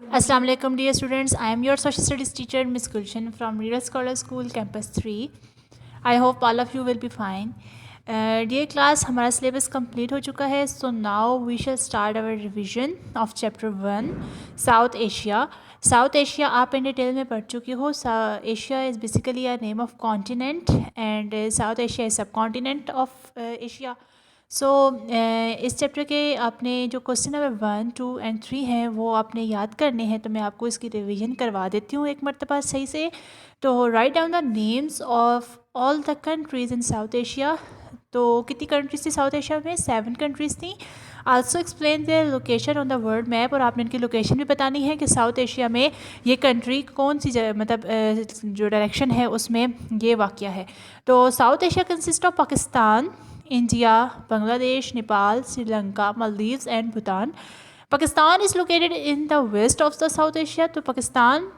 Assalamu alaikum dear students. I am your social studies teacher Miss Gulshan from Real Scholar School Campus 3. I hope all of you will be fine. Dear class, हमारा syllabus complete हो चुका है. So now we shall start our revision of chapter 1 South Asia. South Asia आप in detail में पढ़ चुकी हो. Asia is basically a name of continent and South Asia is subcontinent of Asia. सो इस chapter के आपने जो क्वेश्चन नंबर 1, 2 एंड 3 हैं वो आपने याद करने हैं, तो मैं आपको इसकी रिवीजन करवा देती हूँ एक मरतबा सही से. तो write down the names of all the countries in south Asia. तो कितनी कंट्रीज़ थी साउथ एशिया में? 7 कंट्रीज़ थी. Also explain their location on the world map, और आपने इनकी लोकेशन भी बतानी है कि साउथ एशिया में ये कंट्री कौन सी जगह, मतलब जो डायरेक्शन है उसमें ये वाक़या है. तो south Asia consist of Pakistan, India, Bangladesh, Nepal, Sri Lanka, Maldives and Bhutan. Pakistan is located in the west of the South Asia. तो पाकिस्तान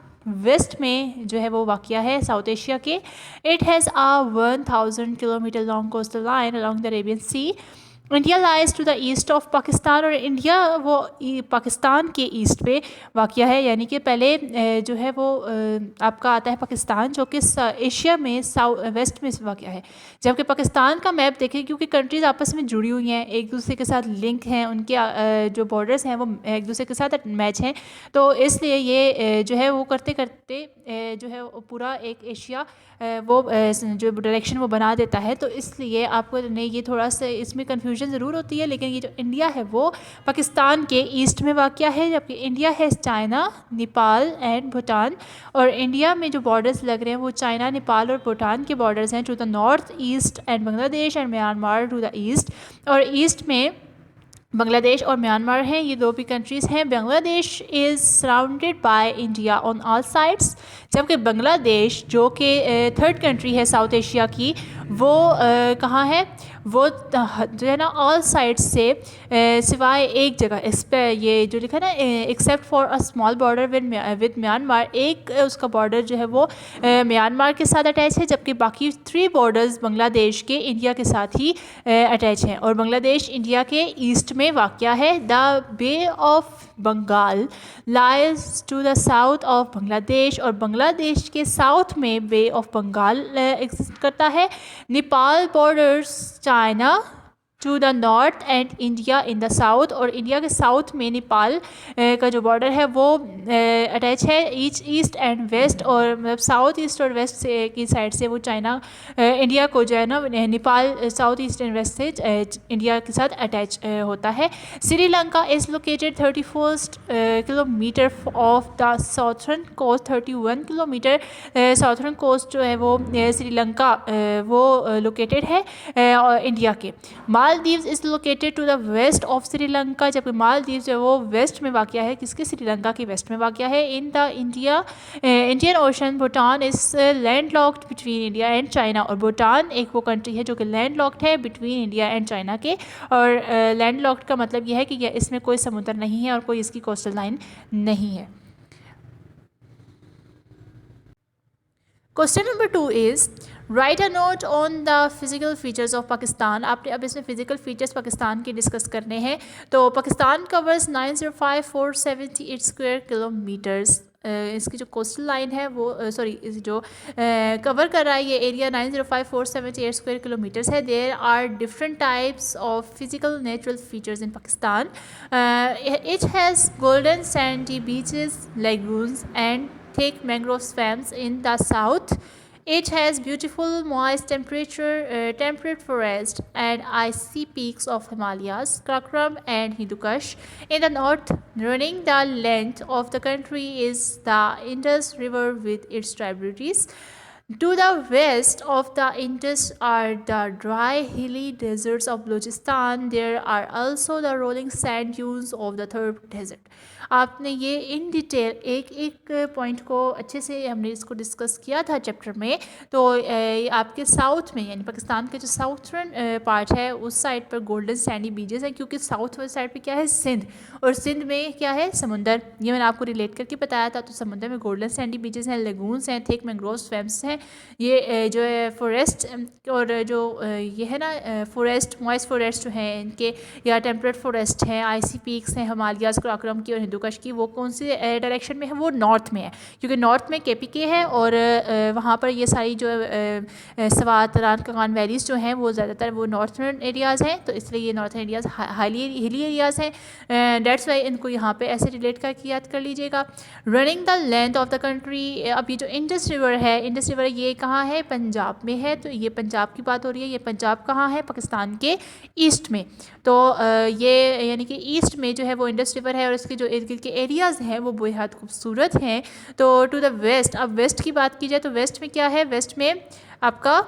वेस्ट में जो है वो वाक़या है साउथ एशिया के. It has a 1000 kilometre long coastal line along the Arabian Sea. India lies to the east of Pakistan, और India वो पाकिस्तान के ईस्ट पे वाक़या है. यानी कि पहले जो है वो आपका आता है पाकिस्तान, जो कि एशिया में वेस्ट में वाक़या है. जबकि पाकिस्तान का मैप देखें, क्योंकि कंट्रीज़ आपस में जुड़ी हुई हैं, एक दूसरे के साथ लिंक हैं, उनके जो बॉर्डर्स हैं वो एक दूसरे के साथ मैच हैं, तो इसलिए ये जो है वो करते करते जो है पूरा एक एशिया वो जो डायरेक्शन वो बना देता है. तो इसलिए आपको नहीं, ये थोड़ा सा इसमें कन्फ्यूजन ज़रूर होती है, लेकिन ये जो इंडिया है वो पाकिस्तान के ईस्ट में वाक़या है, जबकि इंडिया है चाइना, नेपाल एंड भूटान. और इंडिया में जो बॉर्डर्स लग रहे हैं वो चाइना, नेपाल और भूटान के बॉर्डर्स हैं to the north east, and Bangladesh and Myanmar to the east. और ईस्ट में बांग्लादेश और म्यांमार हैं, ये दो भी कंट्रीज़ हैं. Bangladesh is surrounded by India on all sides, जबकि बांग्लादेश जो कि थर्ड कंट्री है साउथ एशिया की, वो कहाँ है? वो जो है ना ऑल साइड्स से सिवाय एक जगह, इस पर ये जो लिखा है ना, except for a small border with Myanmar, एक उसका बॉर्डर जो है वो म्यांमार के साथ अटैच है, जबकि बाकी 3 बॉर्डर्स बांग्लादेश के इंडिया के साथ ही अटैच हैं. और बांग्लादेश इंडिया के ईस्ट में वाक़या है. The Bay of Bengal lies to the south of Bangladesh, और बांग्लादेश के साउथ में बे ऑफ बंगाल एग्जिस्ट करता है. Nepal borders China to the north and India in the south, और इंडिया के साउथ में नेपाल का जो बॉर्डर है वो अटैच है. ईस्ट एंड वेस्ट, और मतलब साउथ ईस्ट और वेस्ट से की साइड से वो चाइना इंडिया को जो है ना, Nepal south east and west से इंडिया के साथ अटैच होता है. Sri Lanka is located 31 kilometre off the southern coast. 31 kilometre southern coast जो है वो श्रीलंका वो लोकेटेड है इंडिया के. Maldives is located to the west of Sri Lanka, जबकि मालदीव्स जो है वो वेस्ट में वाक़या है. किसके? श्रीलंका के वेस्ट में वाक़या है. In the Indian ocean Bhutan is land locked between India and China, और भूटान एक वो कंट्री है जो कि लैंड लॉक्ड है बिटवीन इंडिया एंड चाइना के. और लैंड लॉक्ड का मतलब यह है कि इसमें कोई समुद्र नहीं है और कोई इसकी कोस्टल लाइन नहीं है. Question number 2 is right a note on the physical features of Pakistan. आपने अब इसमें फ़िज़िकल फीचर्स पाकिस्तान के डिस्कस करने हैं. तो पाकिस्तान कवर्स 905478 स्क्वायर किलोमीटर्स. इसकी जो कोस्टल लाइन है वो जो कवर कर रहा है ये एरिया 905478 स्क्वायर किलोमीटर्स है. There are different types of physical natural features in Pakistan. It has golden sandy beaches, lagoons and thick mangrove swamps in the south. It has beautiful moist temperate forest and icy peaks of Himalayas, Karakoram and Hindu Kush. In the north, running the length of the country is the Indus River with its tributaries. To the west of the Indus are the dry hilly deserts of Balochistan. There are also the rolling sand dunes of the third desert. आपने ये in detail एक एक point को अच्छे से हमने इसको discuss किया था चैप्टर में. तो आपके साउथ में यानी पाकिस्तान के जो साउथर्न पार्ट है उस साइड पर गोल्डन सैंडी बीचेस हैं, क्योंकि साउथ वाली साइड पे क्या है? सिंध. और सिंध में क्या है? समुंदर. ये मैंने आपको रिलेट करके बताया था. तो समुंदर में गोल्डन सैंडी बीचेस हैं, लेगून्स हैं, थिक मैंग्रोव स्वैम्प्स हैं, ये जो है फॉरेस्ट और जो ये है ना फॉरेस्ट, मॉइस्ट फॉरेस्ट जो हैं इनके, या टेम्परेट फॉरेस्ट हैं, आइसी पीक्स हैं हिमालयाज, कराकोरम की और हिंदुकुश की, वो कौन सी डायरेक्शन में है? वो नॉर्थ में है, क्योंकि नॉर्थ में केपीके है और वहाँ पर ये सारी जो स्वात, रानकागान वैलीज़ जो हैं वो ज़्यादातर वो नॉर्थर्न एरियाज़ हैं, तो इसलिए ये नॉर्थर्न एरियाज़ हाईली हिली एरियाज़ हैं। डेट्स वाई इनको यहाँ पे ऐसे रिलेट करके याद कर लीजिएगा। Running the length of the country, अब ये जो इंडस रिवर है, इंडस रिवर ये कहाँ है? पंजाब में है, तो ये पंजाब की बात हो रही है। ये पंजाब कहाँ है? पाकिस्तान के ईस्ट में। तो ये यानी कि ईस्ट में जो है वो इंडस रिवर है और इसके जो इर्द गिर्द के एरियाज़ हैं वो बेहद खूबसूरत हैं। तो टू द वेस्ट, अब वेस्ट की बात की जाए तो वेस्ट में क्या है? वेस्ट में आपका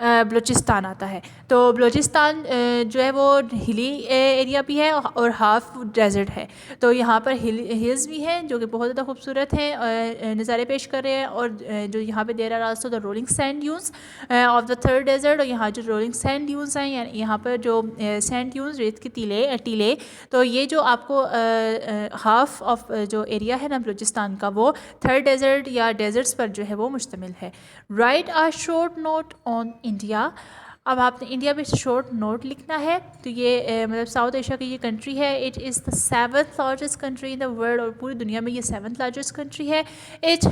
बलूचिस्तान आता है। तो बलूचिस्तान जो है वो हिली एरिया भी है और हाफ डेजर्ट है। तो यहाँ पर हिल्स भी हैं जो कि बहुत ज़्यादा खूबसूरत हैं, नज़ारे पेश कर रहे हैं। और जो यहाँ पे there are also the rolling sand dunes of the Thar desert, और यहाँ जो रोलिंग सैंड ड्यून्स हैं, यहाँ पर जो सैंड ड्यून्स, रेत के टीले, तो ये जो आपको हाफ ऑफ जो एरिया है ना बलूचिस्तान का, वो थर्ड डेजर्ट या डेजर्ट्स पर जो है वो मुश्तमिल है। Right a short note on India, अब आपने इंडिया पे शॉर्ट नोट लिखना है। तो ये मतलब साउथ एशिया की ये कंट्री है। It is the 7th largest country in the world, और पूरी दुनिया में ये 7th लार्जेस्ट कंट्री है। It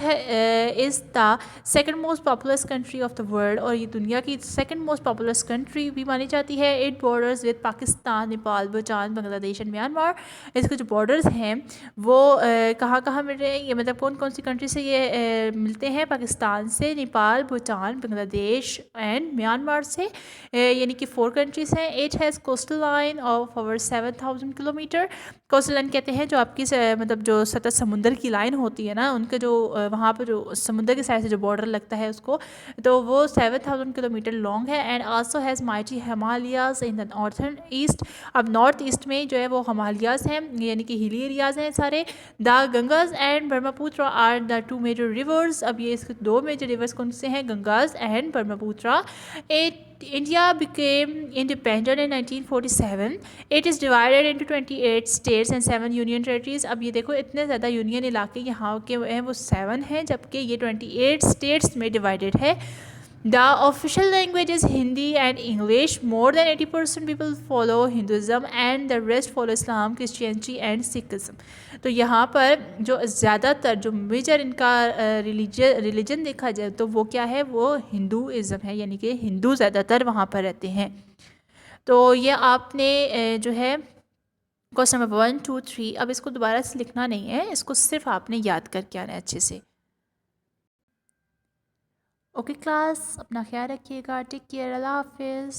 is the second most populous country of the world, और ये दुनिया की सेकंड मोस्ट पॉपुलस कंट्री भी मानी जाती है। It borders with Pakistan, Nepal, Bhutan, Bangladesh and Myanmar. इसके जो बॉर्डर्स हैं वो कहाँ कहाँ मिल रहे हैं? ये मतलब कौन कौन सी कंट्री से ये मिलते हैं? पाकिस्तान से, नेपाल, भूटान, बांग्लादेश एंड म्यांमार से, यानी कि 4 कंट्रीज़ हैं। It has coastal line of over 7000 kilometre. Coastal line कहते हैं जो आपकी मतलब जो सतह समुंदर की लाइन होती है ना, उनके जो वहाँ पर जो समुंदर की साइड से जो बॉर्डर लगता है उसको, तो वो 7000 किलोमीटर लॉन्ग है। And also has mighty Himalayas in the northern east. अब नॉर्थ ईस्ट में जो है वो हिमालयाज हैं, यानी कि हिली एरियाज़ हैं सारे। The Ganges and Brahmaputra are the 2 major rivers. अब ये इसके 2 मेजर रिवर्स कौन से हैं? Ganges and Brahmaputra. India became independent in 1947. It is divided into 28 states and 7 union territories. अब ये देखो इतने ज़्यादा यूनियन इलाके यहाँ के हैं वो 7 हैं, जबकि ये 28 स्टेट्स में डिवाइडेड है। The official language is Hindi and English. More than 80% people follow Hinduism and the rest follow Islam, Christianity and Sikhism. तो यहाँ पर जो ज़्यादातर जो मेजर इनका रिलीजन देखा जाए तो वो क्या है? वो हिंदूइज़्म है, यानी कि हिंदू ज़्यादातर वहाँ पर रहते हैं। तो ये आपने जो है क्वेश्चन नंबर 1, 2, 3, अब इसको दोबारा से लिखना नहीं है, इसको सिर्फ आपने याद करके आना है अच्छे से। ओके क्लास, अपना ख्याल रखिएगा। टेक केयर, अल्लाह हाफिज़।